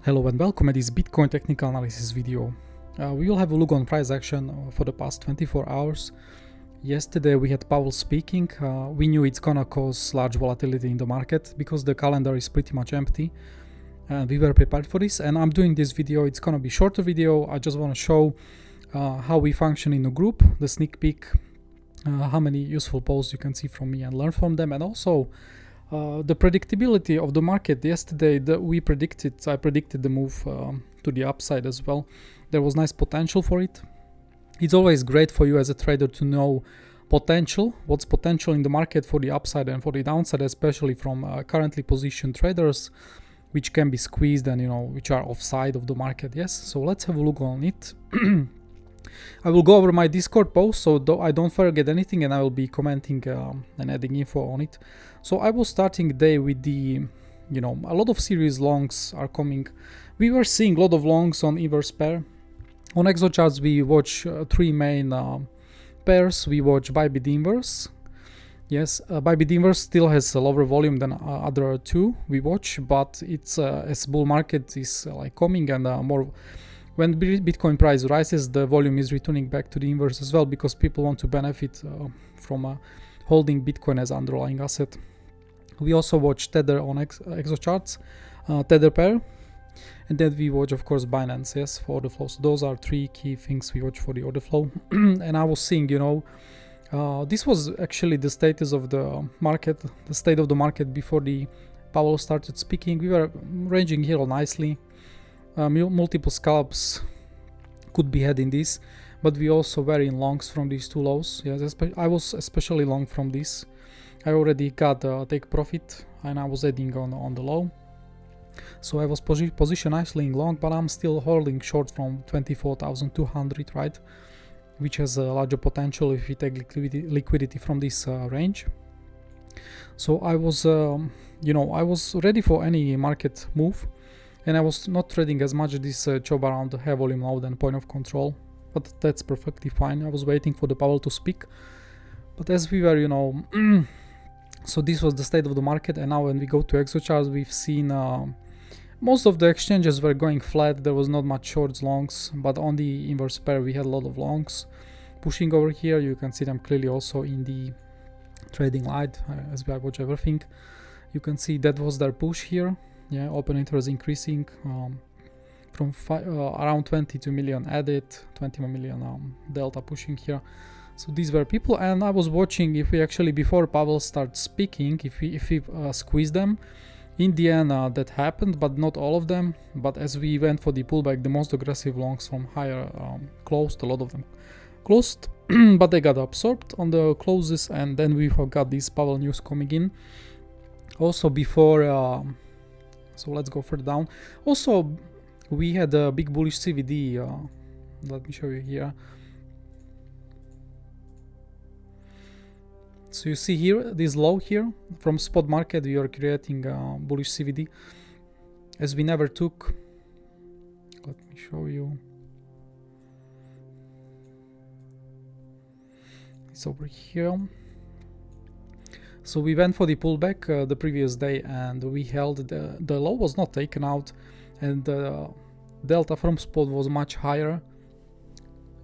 Hello and welcome at this Bitcoin technical analysis video. We will have a look on price action for the past 24 hours. Yesterday we had Powell speaking. We knew it's gonna cause large volatility in the market because the calendar is pretty much empty. We were prepared for this, and I'm doing this video. It's gonna be shorter video. I just want to show how we function in a group, the sneak peek, how many useful posts you can see from me and learn from them, and also the predictability of the market. Yesterday I predicted the move to the upside as well. There was nice potential for it. It's always great for you as a trader to know what's potential in the market for the upside and for the downside, especially from currently positioned traders, which can be squeezed and which are offside of the market. Yes, so let's have a look on it. I will go over my Discord post so I don't forget anything, and I will be commenting and adding info on it. So I was starting the day with a lot of series longs are coming. We were seeing a lot of longs on inverse pair. On Exocharts we watch three main pairs. We watch buy bid inverse. Yes, buy bid inverse still has a lower volume than other two we watch, but it's as bull market is coming and more. When Bitcoin price rises, the volume is returning back to the inverse as well, because people want to benefit from holding Bitcoin as underlying asset. We also watch Tether on Exocharts, Tether pair, and then we watch, of course, Binance, yes, for order flow. So those are three key things we watch for the order flow. And I was seeing, this was actually the status of the market, the state of the market before the Powell started speaking. We were ranging here nicely. Multiple scalps could be had in this, but we also were in longs from these two lows. Yes, I was especially long from this. I already got take profit and I was adding on the low, so I was positioned nicely in long, but I'm still holding short from 24,200, right, which has a larger potential if we take liquidity from this range. So I was I was ready for any market move, and I was not trading as much this job around the high volume low than point of control, but that's perfectly fine. I was waiting for the Powell to speak, but as we were, so this was the state of the market. And now when we go to Exocharts, we've seen most of the exchanges were going flat. There was not much shorts, longs, but on the inverse pair we had a lot of longs pushing over here. You can see them clearly also in the Tradinglite as I watch everything. You can see that was their push here. Yeah, open interest increasing from around 22 million added, 21 million delta pushing here. So these were people, and I was watching if we actually, before Powell starts speaking, if we squeeze them. In the end that happened, but not all of them. But as we went for the pullback, the most aggressive longs from higher closed. A lot of them closed, but they got absorbed on the closes, and then we got this Powell news coming in. Also before so let's go further down. Also, we had a big bullish CVD. Let me show you here. So you see here, this low here from spot market, we are creating bullish CVD as we never took. Let me show you. It's over here. So we went for the pullback the previous day, and we held the low was not taken out, and the delta from spot was much higher,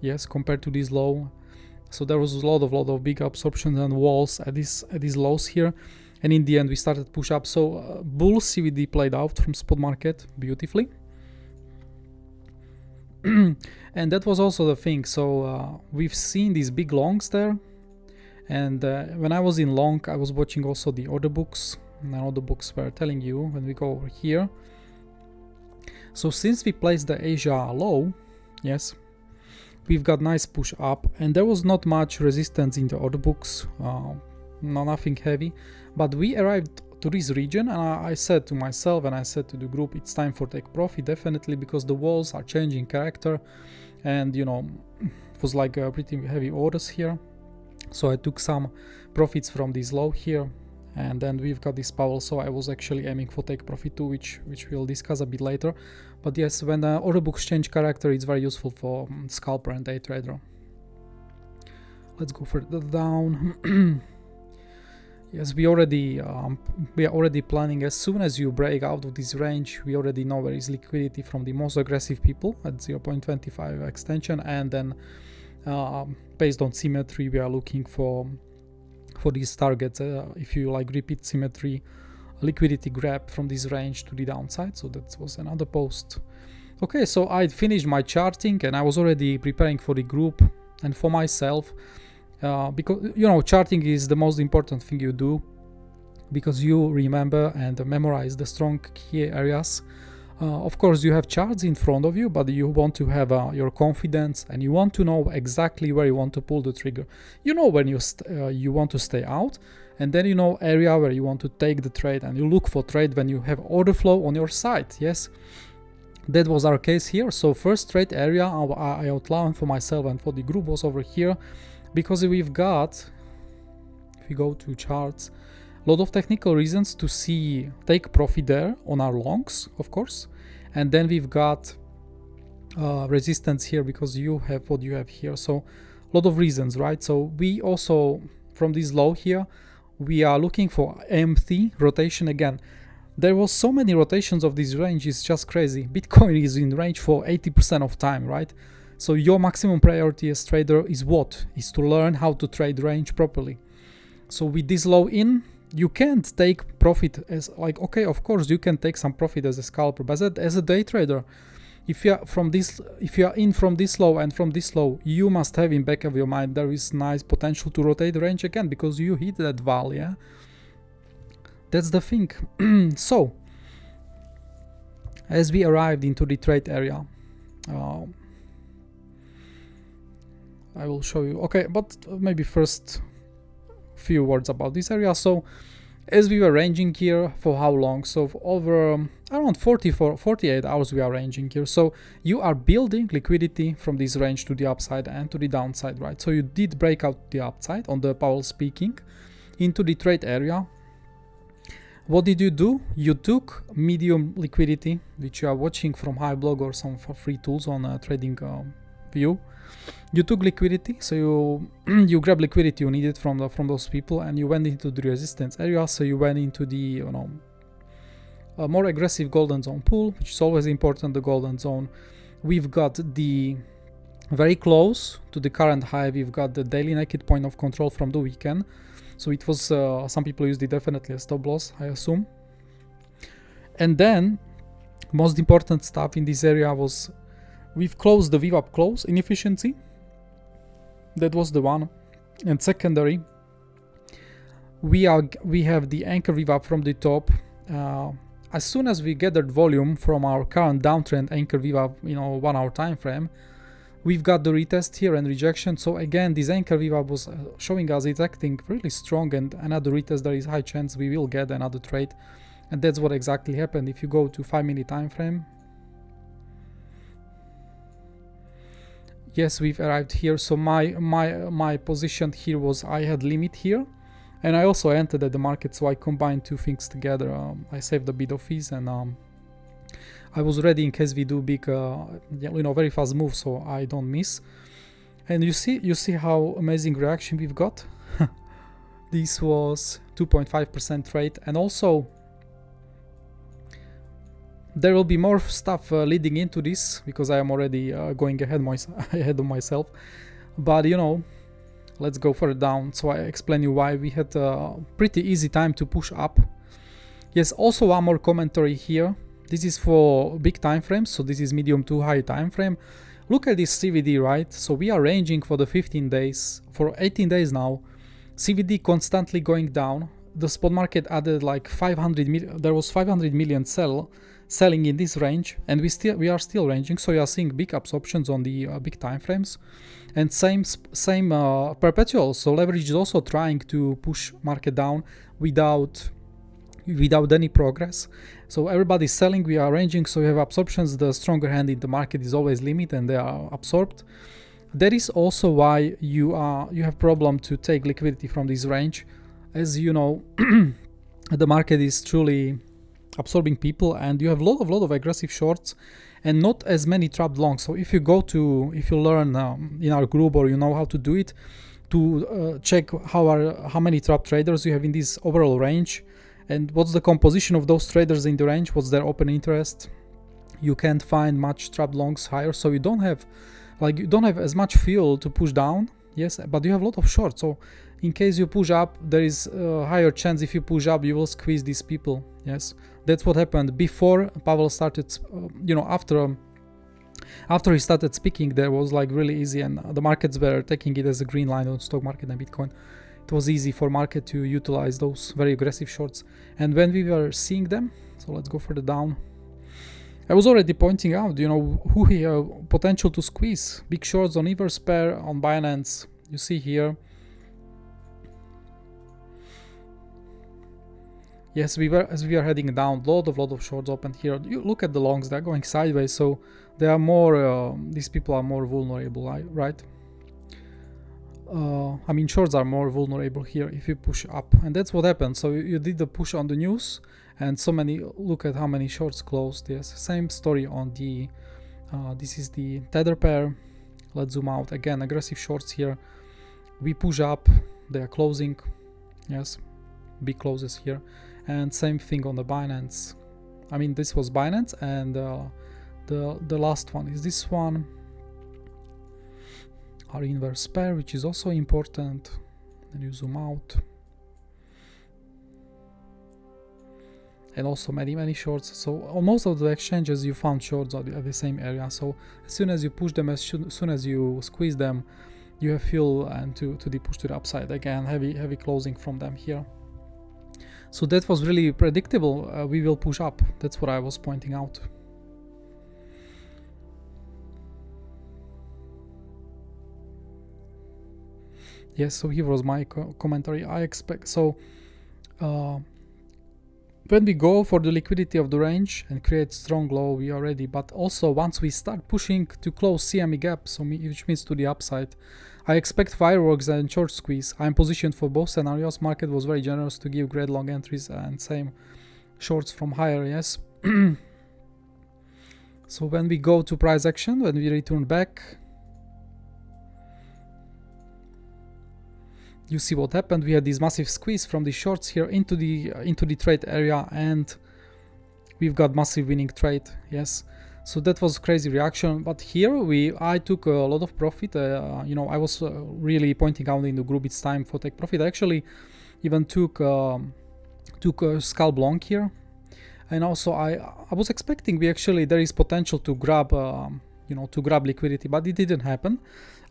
yes, compared to this low. So there was a lot of big absorptions and walls at these lows here, and in the end we started push up. So bull CVD played out from spot market beautifully. And that was also the thing. So we've seen these big longs there. And when I was in long, I was watching also the order books, and order books were telling you when we go over here. So since we placed the Asia low, yes, we've got nice push up, and there was not much resistance in the order books, nothing heavy, but we arrived to this region, and I said to myself and I said to the group, it's time for take profit, definitely, because the walls are changing character, and it was like pretty heavy orders here. So I took some profits from this low here, and then we've got this Powell. So I was actually aiming for take profit too, which we'll discuss a bit later. But yes, when order books change character, it's very useful for scalper and day trader. Let's go further down. Yes, we are already planning. As soon as you break out of this range, we already know where is liquidity from the most aggressive people at 0.25 extension, and then based on symmetry, we are looking for these targets. If you like repeat symmetry, liquidity grab from this range to the downside. So that was another post. Okay, so I finished my charting and I was already preparing for the group and for myself. Because charting is the most important thing you do, because you remember and memorize the strong key areas. Of course, you have charts in front of you, but you want to have your confidence, and you want to know exactly where you want to pull the trigger. You know when you want to stay out, and then you know area where you want to take the trade, and you look for trade when you have order flow on your side. Yes, that was our case here. So first trade area I outlined for myself and for the group was over here, because we've got, if we go to charts, a lot of technical reasons to take profit there on our longs, of course. And then we've got resistance here because you have what you have here. So a lot of reasons, right? So we also, from this low here, we are looking for empty rotation again. There was so many rotations of this range, it's just crazy. Bitcoin is in range for 80% of time, right? So your maximum priority as trader is what? Is to learn how to trade range properly. So with this low in, you can't take profit as like, okay, of course you can take some profit as a scalper, but as a day trader, if you are in from this low and from this low, you must have in back of your mind there is nice potential to rotate the range again because you hit that val, yeah. That's the thing. So as we arrived into the trade area, I will show you. Okay, but maybe first few words about this area. So as we were ranging here for how long? So for over around 48 hours we are ranging here. So you are building liquidity from this range to the upside and to the downside, right? So you did break out the upside on the Powell speaking into the trade area. What did you do? You took medium liquidity, which you are watching from hyblock or some free tools on trading view. You took liquidity, so you grab liquidity you needed from those people, and you went into the resistance area. So you went into the more aggressive golden zone pool, which is always important. The golden zone. We've got the very close to the current high. We've got the daily naked point of control from the weekend. So it was some people used it definitely as stop loss, I assume. And then most important stuff in this area was we've closed the VWAP close inefficiency. That was the one. And secondary, we have the anchor VWAP from the top. As soon as we gathered volume from our current downtrend anchor VWAP, 1 hour time frame, we've got the retest here and rejection. So again, this anchor VWAP was showing us it's acting really strong, and another retest, there is high chance we will get another trade. And that's what exactly happened. If you go to 5-minute time frame, yes, we've arrived here. So my position here was I had limit here, and I also entered at the market, so I combined two things together. I saved a bit of fees, and I was ready in case we do big, very fast move, so I don't miss. And you see how amazing reaction we've got. This was 2.5% trade, and also there will be more stuff leading into this because I am already going ahead of myself. But let's go further down. So I explain you why we had a pretty easy time to push up. Yes, also one more commentary here. This is for big time frames, so this is medium to high time frame. Look at this CVD, right? So we are ranging for the 15 days, for 18 days now. CVD constantly going down. The spot market added like 500 million. There was 500 million selling in this range, and we are still ranging. So you are seeing big absorptions on the big time frames, and same perpetual. So leverage is also trying to push market down without any progress. So everybody's selling, we are ranging, so you have absorptions. The stronger hand in the market is always limit, and they are absorbed. That is also why you have problem to take liquidity from this range. As you know, the market is truly absorbing people, and you have a lot of aggressive shorts and not as many trapped longs. So if you learn in our group, or you know how to do it, to check how many trap traders you have in this overall range, and what's the composition of those traders in the range, what's their open interest. You can't find much trap longs higher, so you don't have as much fuel to push down, yes, but you have a lot of shorts. So in case you push up, there is a higher chance if you push up you will squeeze these people. Yes, that's what happened before Powell started, after he started speaking, there was like really easy, and the markets were taking it as a green line on stock market and Bitcoin. It was easy for market to utilize those very aggressive shorts. And when we were seeing them, so let's go further down, I was already pointing out, who here potential to squeeze. Big shorts on Ever's pair, on Binance. You see here. Yes, as we are heading down, lot of shorts opened here. You look at the longs; they're going sideways, so they are more. These people are more vulnerable, right? I mean, shorts are more vulnerable here if you push up, and that's what happened. So you did the push on the news, and so many. Look at how many shorts closed. Yes, same story on the. This is the tether pair. Let's zoom out again. Aggressive shorts here. We push up, they are closing. Yes, big closes here. And same thing on the Binance. I mean, this was Binance, and the last one is this one, our inverse pair, which is also important. Then you zoom out, and also many shorts. So on most of the exchanges you found shorts at the same area. So as soon as you push them, as soon as you squeeze them, you have fuel and to the push to the upside again. Heavy closing from them here. So that was really predictable. We will push up. That's what I was pointing out. Yes, so here was my commentary. I expect so when we go for the liquidity of the range and create strong low, we are ready. But also once we start pushing to close CME gap, which means to the upside, I expect fireworks and short squeeze. I am positioned for both scenarios. Market was very generous to give great long entries, and same shorts from higher. Yes. So when we go to price action, when we return back, you see what happened. We had this massive squeeze from the shorts here into the trade area, and we've got massive winning trade. Yes. So that was crazy reaction, but here I took a lot of profit. I was really pointing out in the group it's time for take profit. I actually even took a scalp long here, and also I was expecting there is potential to grab liquidity, but it didn't happen.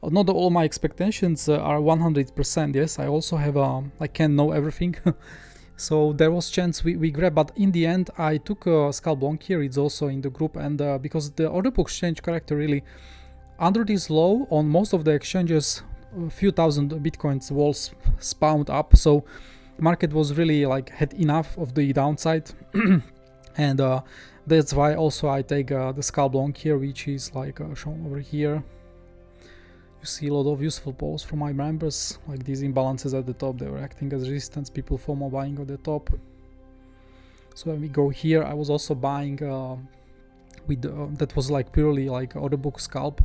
Not all my expectations are 100%. Yes, I also have I can't know everything. So there was chance we grab, but in the end I took a scalp long here. It's also in the group, and because the order book exchange character really under this low on most of the exchanges, a few thousand bitcoins was spawned up. So market was really had enough of the downside, and that's why also I take the scalp long here, which is shown over here. You see a lot of useful polls from my members, like these imbalances at the top, they were acting as resistance, people FOMO buying at the top. So when we go here, I was also buying with that was purely order book scalp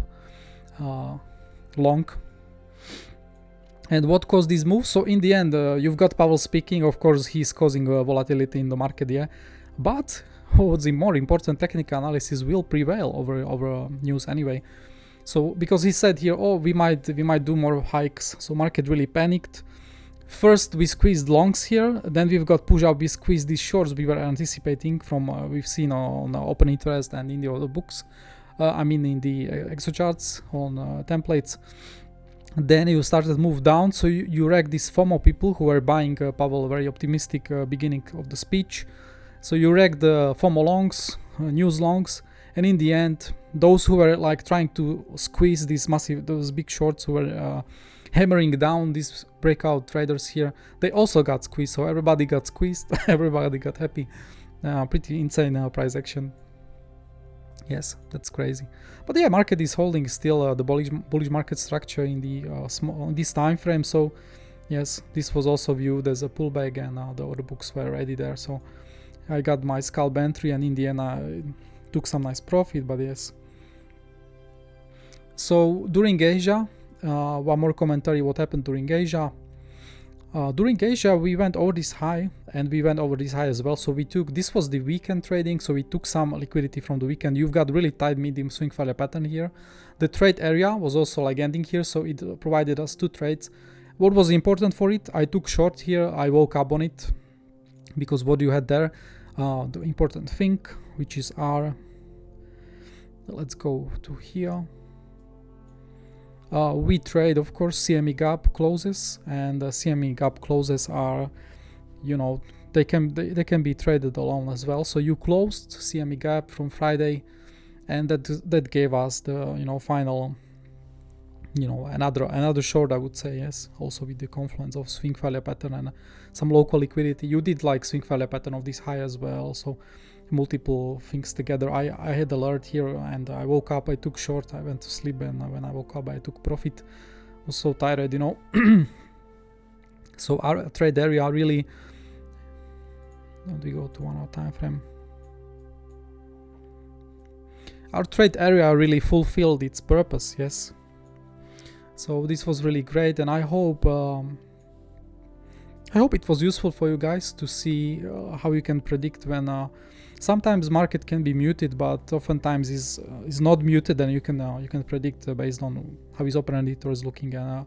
long. And what caused these moves? So in the end, you've got Powell speaking. Of course, he's causing volatility in the market, yeah. But what's the more important, technical analysis will prevail over news anyway. So because he said here, oh, we might do more hikes. So market really panicked. First we squeezed longs here, then we've got push up. We squeezed these shorts we were anticipating from we've seen on open interest and in the order books. I mean in the Exocharts on templates. Then you started to move down. So you wrecked these FOMO people who were buying Powell very optimistic beginning of the speech. So you wrecked the FOMO longs, news longs. And in the end, those who were trying to squeeze those big shorts who were hammering down these breakout traders here, they also got squeezed. So everybody got squeezed, everybody got happy. Pretty insane price action. Yes, that's crazy. But yeah, market is holding still the bullish market structure in the this time frame. So yes, this was also viewed as a pullback, and the order books were ready there. So I got my scalp entry, and in the end I took some nice profit. But yes, so during Asia one more commentary what happened during Asia. During Asia we went over this high and we went over this high as well, so we took, this was the weekend trading, so we took some liquidity from the weekend. You've got really tight medium swing failure pattern here. The trade area was also like ending here, so it provided us 2 trades. What was important for it, I took short here, I woke up on it, because what you had there, the important thing, which is our, let's go to here. We trade, of course, CME gap closes, and CME gap closes are, you know, they can be traded alone as well. So you closed CME gap from Friday, and that gave us the, you know, final, you know, another short, I would say. Yes, also with the confluence of swing failure pattern and some local liquidity. You did like swing failure pattern of this high as well, so multiple things together. I had alert here and I woke up, I took short, I went to sleep, and when I woke up I took profit. I was so tired, you know. So our trade area really, we go to 1 hour time frame. Our trade area really fulfilled its purpose, yes. So this was really great, and I hope it was useful for you guys to see how you can predict when sometimes market can be muted, but oftentimes is not muted, and you can predict based on how his operator is looking at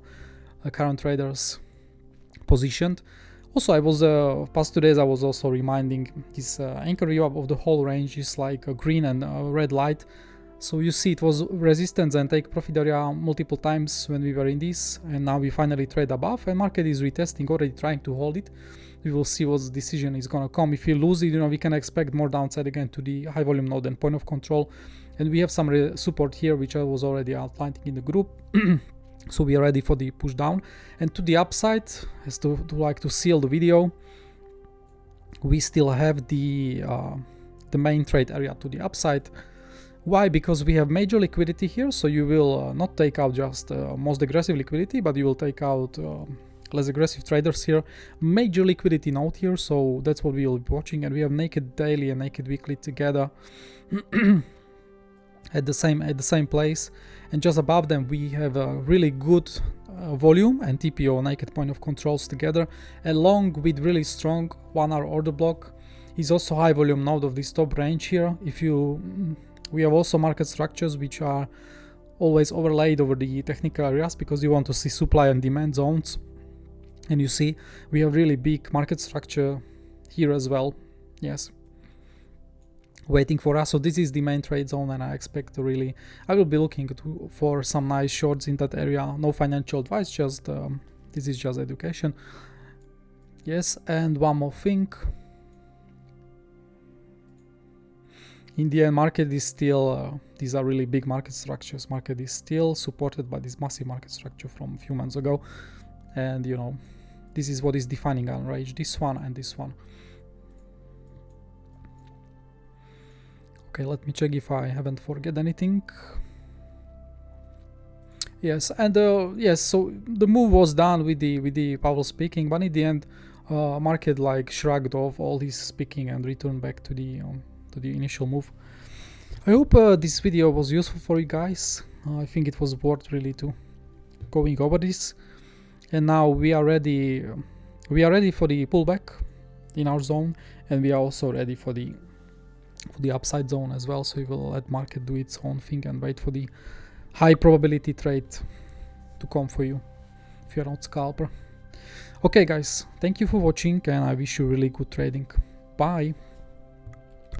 current traders positioned. Also, I was past 2 days I was also reminding this anchor view of the whole range is like a green and a red light. So you see it was resistance and take profit area multiple times when we were in this, and now we finally trade above, and market is retesting, already trying to hold it. We will see what decision is gonna come. If you lose it, you know, we can expect more downside again to the high volume node and point of control, and we have some support here, which I was already outlining in the group. So we are ready for the push down, and to the upside, as to seal the video, we still have the main trade area to the upside. Why? Because we have major liquidity here, so you will not take out just most aggressive liquidity, but you will take out less aggressive traders here. Major liquidity node here, so that's what we will be watching, and we have naked daily and naked weekly together at the same place, and just above them we have a really good volume and TPO, naked point of controls, together, along with really strong 1 hour order block. Is also high volume node of this top range here. We have also market structures which are always overlaid over the technical areas, because you want to see supply and demand zones, and you see we have really big market structure here as well, yes, waiting for us. So this is the main trade zone, and I expect to really, I will be looking for some nice shorts in that area. No financial advice, just this is just education. Yes, and one more thing. Indian market is still, these are really big market structures. Market is still supported by this massive market structure from a few months ago, and you know, this is what is defining our range, this one and this one. Okay, let me check if I haven't forget anything. Yes, and yes, so the move was done with the Powell speaking, but in the end, market like shrugged off all his speaking and returned back to the initial move. I hope this video was useful for you guys. I think it was worth really to going over this, and now we are ready for the pullback in our zone, and we are also ready for the upside zone as well. So we will let market do its own thing and wait for the high probability trade to come for you if you're not scalper. Okay guys, thank you for watching, and I wish you really good trading. Bye.